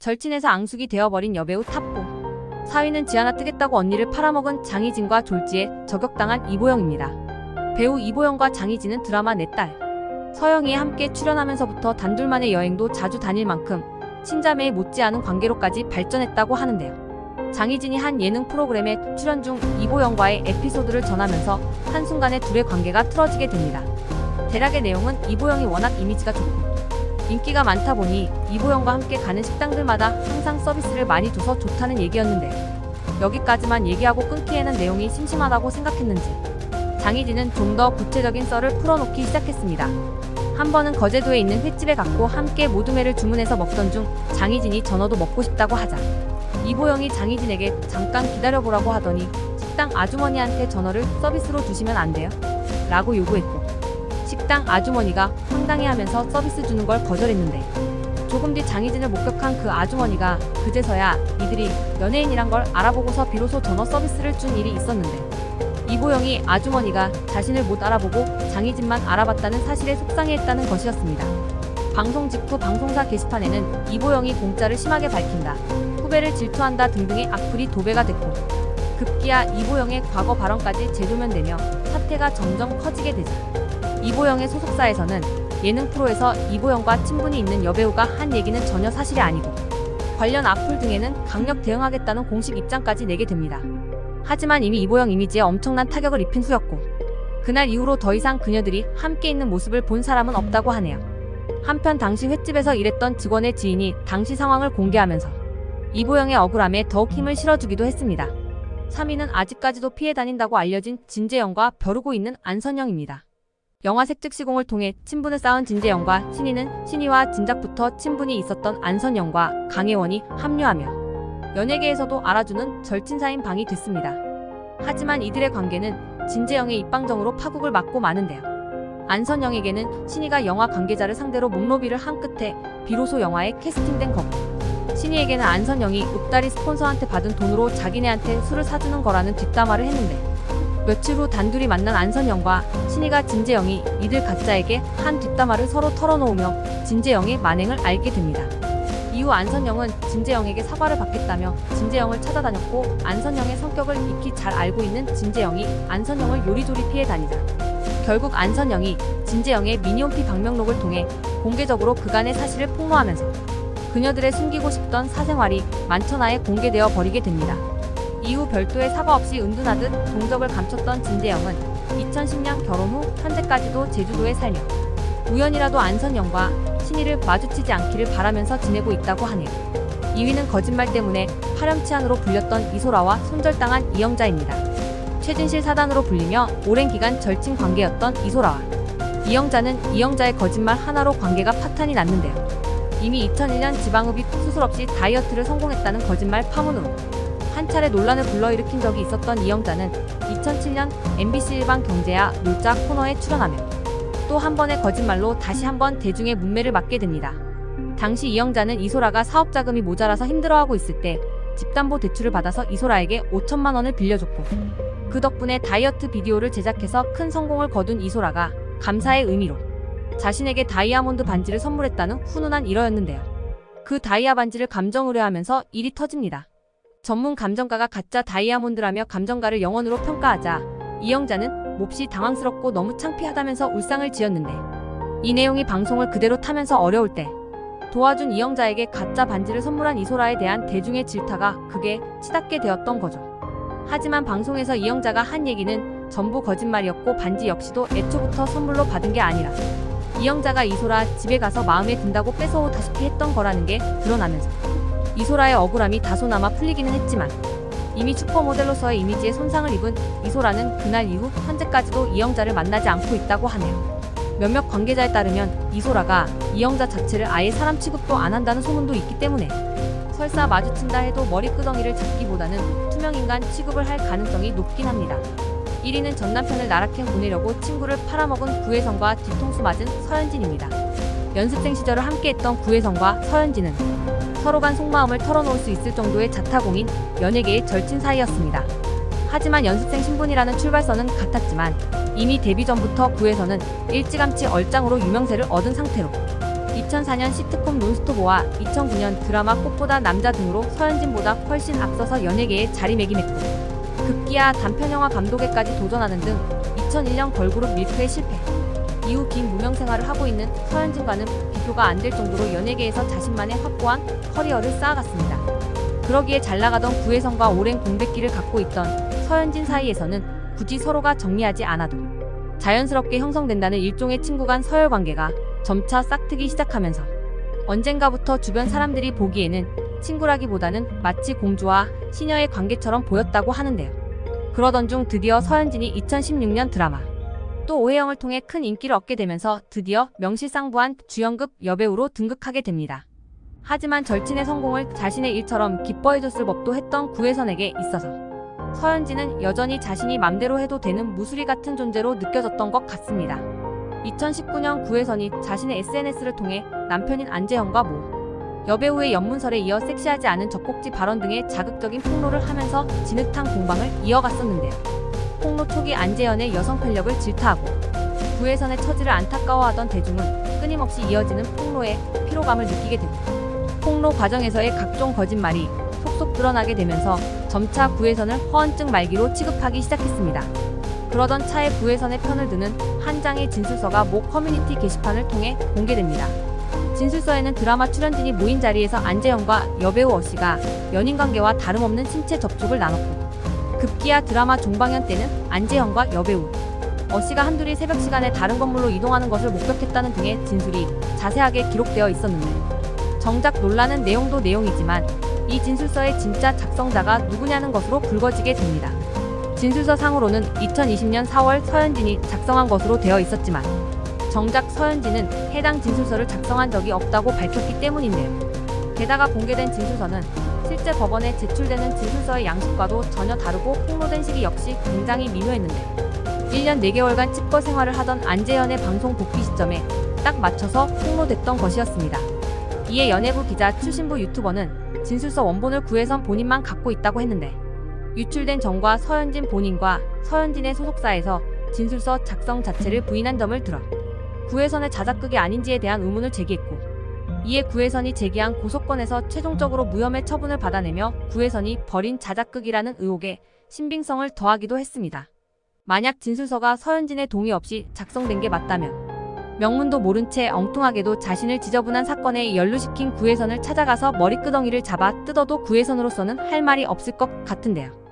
절친에서 앙숙이 되어버린 여배우 탑보. 사위는 지 하나 뜨겠다고 언니를 팔아먹은 장희진과 졸지에 저격당한 이보영입니다. 배우 이보영과 장희진은 드라마 내 딸, 서영이에 함께 출연하면서부터 단둘만의 여행도 자주 다닐 만큼 친자매에 못지않은 관계로까지 발전했다고 하는데요. 장희진이 한 예능 프로그램에 출연 중 이보영과의 에피소드를 전하면서 한순간에 둘의 관계가 틀어지게 됩니다. 대략의 내용은 이보영이 워낙 이미지가 좋고 인기가 많다 보니 이보영과 함께 가는 식당들마다 항상 서비스를 많이 줘서 좋다는 얘기였는데, 여기까지만 얘기하고 끊기에는 내용이 심심하다고 생각했는지 장희진은 좀 더 구체적인 썰을 풀어놓기 시작했습니다. 한 번은 거제도에 있는 횟집에 갔고 함께 모둠회를 주문해서 먹던 중 장희진이 전어도 먹고 싶다고 하자 이보영이 장희진에게 잠깐 기다려보라고 하더니 식당 아주머니한테 전어를 서비스로 주시면 안 돼요? 라고 요구했고, 식당 아주머니가 황당해하면서 서비스 주는 걸 거절했는데, 조금 뒤 장희진을 목격한 그 아주머니가 그제서야 이들이 연예인이란 걸 알아보고서 비로소 전어 서비스를 준 일이 있었는데, 이보영이 아주머니가 자신을 못 알아보고 장희진만 알아봤다는 사실에 속상해했다는 것이었습니다. 방송 직후 방송사 게시판에는 이보영이 공짜를 심하게 밝힌다, 후배를 질투한다 등등의 악플이 도배가 됐고, 급기야 이보영의 과거 발언까지 재조명되며 사태가 점점 커지게 되자 이보영의 소속사에서는 예능 프로에서 이보영과 친분이 있는 여배우가 한 얘기는 전혀 사실이 아니고 관련 악플 등에는 강력 대응하겠다는 공식 입장까지 내게 됩니다. 하지만 이미 이보영 이미지에 엄청난 타격을 입힌 후였고, 그날 이후로 더 이상 그녀들이 함께 있는 모습을 본 사람은 없다고 하네요. 한편 당시 횟집에서 일했던 직원의 지인이 당시 상황을 공개하면서 이보영의 억울함에 더욱 힘을 실어주기도 했습니다. 3위는 아직까지도 피해 다닌다고 알려진 진재영과 벼르고 있는 안선영입니다. 영화 색즉시공을 통해 친분을 쌓은 진재영과 신희는 신희와 진작부터 친분이 있었던 안선영과 강혜원이 합류하며 연예계에서도 알아주는 절친사인 방이 됐습니다. 하지만 이들의 관계는 진재영의 입방정으로 파국을 맞고 마는데요. 안선영에게는 신희가 영화 관계자를 상대로 몸로비를 한 끝에 비로소 영화에 캐스팅된 거고, 신희에게는 안선영이 읍다리 스폰서한테 받은 돈으로 자기네한테 술을 사주는 거라는 뒷담화를 했는데, 며칠 후 단둘이 만난 안선영과 신희가 진재영이 이들 각자에게 한 뒷담화를 서로 털어놓으며 진재영의 만행을 알게 됩니다. 이후 안선영은 진재영에게 사과를 받겠다며 진재영을 찾아다녔고, 안선영의 성격을 익히 잘 알고 있는 진재영이 안선영을 요리조리 피해 다니자 결국 안선영이 진재영의 미니홈피 방명록을 통해 공개적으로 그간의 사실을 폭로하면서 그녀들의 숨기고 싶던 사생활이 만천하에 공개되어 버리게 됩니다. 이후 별도의 사과 없이 은둔하듯 동적을 감췄던 진재영은 2010년 결혼 후 현재까지도 제주도에 살며 우연이라도 안선영과 신희를 마주치지 않기를 바라면서 지내고 있다고 하네요. 2위는 거짓말 때문에 파렴치한으로 불렸던 이소라와 손절당한 이영자입니다. 최진실 사단으로 불리며 오랜 기간 절친 관계였던 이소라와 이영자는 이영자의 거짓말 하나로 관계가 파탄이 났는데요. 이미 2001년 지방흡입 수술 없이 다이어트를 성공했다는 거짓말 파문으로 한 차례 논란을 불러일으킨 적이 있었던 이영자는 2007년 MBC 일방 경제야 놀자 코너에 출연하며 또 한 번의 거짓말로 다시 한번 대중의 문매를 맞게 됩니다. 당시 이영자는 이소라가 사업 자금이 모자라서 힘들어하고 있을 때 집담보 대출을 받아서 이소라에게 5천만 원을 빌려줬고, 그 덕분에 다이어트 비디오를 제작해서 큰 성공을 거둔 이소라가 감사의 의미로 자신에게 다이아몬드 반지를 선물했다는 훈훈한 일화였는데요. 그 다이아 반지를 감정 의뢰하면서 일이 터집니다. 전문 감정가가 가짜 다이아몬드라며 감정가를 영원으로 평가하자 이영자는 몹시 당황스럽고 너무 창피하다면서 울상을 지었는데, 이 내용이 방송을 그대로 타면서 어려울 때 도와준 이영자에게 가짜 반지를 선물한 이소라에 대한 대중의 질타가 극에 치닫게 되었던 거죠. 하지만 방송에서 이영자가 한 얘기는 전부 거짓말이었고, 반지 역시도 애초부터 선물로 받은 게 아니라 이영자가 이소라 집에 가서 마음에 든다고 뺏어오다시피 했던 거라는 게 드러나면서 이소라의 억울함이 다소나마 풀리기는 했지만, 이미 슈퍼모델로서의 이미지에 손상을 입은 이소라는 그날 이후 현재까지도 이영자를 만나지 않고 있다고 하네요. 몇몇 관계자에 따르면 이소라가 이영자 자체를 아예 사람 취급도 안 한다는 소문도 있기 때문에 설사 마주친다 해도 머리끄덩이를 잡기보다는 투명인간 취급을 할 가능성이 높긴 합니다. 1위는 전 남편을 나락행 보내려고 친구를 팔아먹은 구혜성과 뒤통수 맞은 서현진입니다. 연습생 시절을 함께했던 구혜성과 서현진은 서로 간 속마음을 털어놓을 수 있을 정도의 자타공인 연예계의 절친 사이였습니다. 하지만 연습생 신분이라는 출발선은 같았지만 이미 데뷔 전부터 구혜선은 일찌감치 얼짱으로 유명세를 얻은 상태로 2004년 시트콤 논스톱와 2009년 드라마 꽃보다 남자 등으로 서현진보다 훨씬 앞서서 연예계에 자리매김했고 급기야 단편영화 감독에까지 도전하는 등 2001년 걸그룹 밀크에 실패. 이후 긴 무명 생활을 하고 있는 서현진과는 비교가 안 될 정도로 연예계에서 자신만의 확고한 커리어를 쌓아갔습니다. 그러기에 잘나가던 구혜선과 오랜 공백기를 갖고 있던 서현진 사이에서는 굳이 서로가 정리하지 않아도 자연스럽게 형성된다는 일종의 친구 간 서열 관계가 점차 싹트기 시작하면서 언젠가부터 주변 사람들이 보기에는 친구라기보다는 마치 공주와 시녀의 관계처럼 보였다고 하는데요. 그러던 중 드디어 서현진이 2016년 드라마 또 오해영을 통해 큰 인기를 얻게 되면서 드디어 명실상부한 주연급 여배우로 등극하게 됩니다. 하지만 절친의 성공을 자신의 일처럼 기뻐해줬을 법도 했던 구혜선에게 있어서 서현진은 여전히 자신이 맘대로 해도 되는 무수리 같은 존재로 느껴졌던 것 같습니다. 2019년 구혜선이 자신의 SNS를 통해 남편인 안재현과 여배우의 연문설에 이어 섹시하지 않은 젖꼭지 발언 등의 자극적인 폭로를 하면서 진흙탕 공방을 이어갔었는데요. 폭로 초기 안재현의 여성 편력을 질타하고 구혜선의 처지를 안타까워하던 대중은 끊임없이 이어지는 폭로에 피로감을 느끼게 됩니다. 폭로 과정에서의 각종 거짓말이 속속 드러나게 되면서 점차 구혜선을 허언증 말기로 취급하기 시작했습니다. 그러던 차에 구혜선의 편을 드는 한 장의 진술서가 모 커뮤니티 게시판을 통해 공개됩니다. 진술서에는 드라마 출연진이 모인 자리에서 안재현과 여배우 어씨가 연인관계와 다름없는 신체 접촉을 나눴고 급기야 드라마 종방연 때는 안재현과 여배우 어씨가 한둘이 새벽 시간에 다른 건물로 이동하는 것을 목격했다는 등의 진술이 자세하게 기록되어 있었는데 정작 논란은 내용도 내용이지만 이 진술서의 진짜 작성자가 누구냐는 것으로 불거지게 됩니다. 진술서 상으로는 2020년 4월 서현진이 작성한 것으로 되어 있었지만 정작 서현진은 해당 진술서를 작성한 적이 없다고 밝혔기 때문인데요. 게다가 공개된 진술서는 실제 법원에 제출되는 진술서의 양식과도 전혀 다르고 폭로된 시기 역시 굉장히 미묘했는데 1년 4개월간 칩거 생활을 하던 안재현의 방송 복귀 시점에 딱 맞춰서 폭로됐던 것이었습니다. 이에 연예부 기자 추신부 유튜버는 진술서 원본을 구혜선 본인만 갖고 있다고 했는데 유출된 전과 서현진 본인과 서현진의 소속사에서 진술서 작성 자체를 부인한 점을 들어 구혜선의 자작극이 아닌지에 대한 의문을 제기했고 이에 구혜선이 제기한 고소건에서 최종적으로 무혐의 처분을 받아내며 구혜선이 벌인 자작극이라는 의혹에 신빙성을 더하기도 했습니다. 만약 진술서가 서현진의 동의 없이 작성된 게 맞다면 명문도 모른 채 엉뚱하게도 자신을 지저분한 사건에 연루시킨 구혜선을 찾아가서 머리끄덩이를 잡아 뜯어도 구혜선으로서는 할 말이 없을 것 같은데요.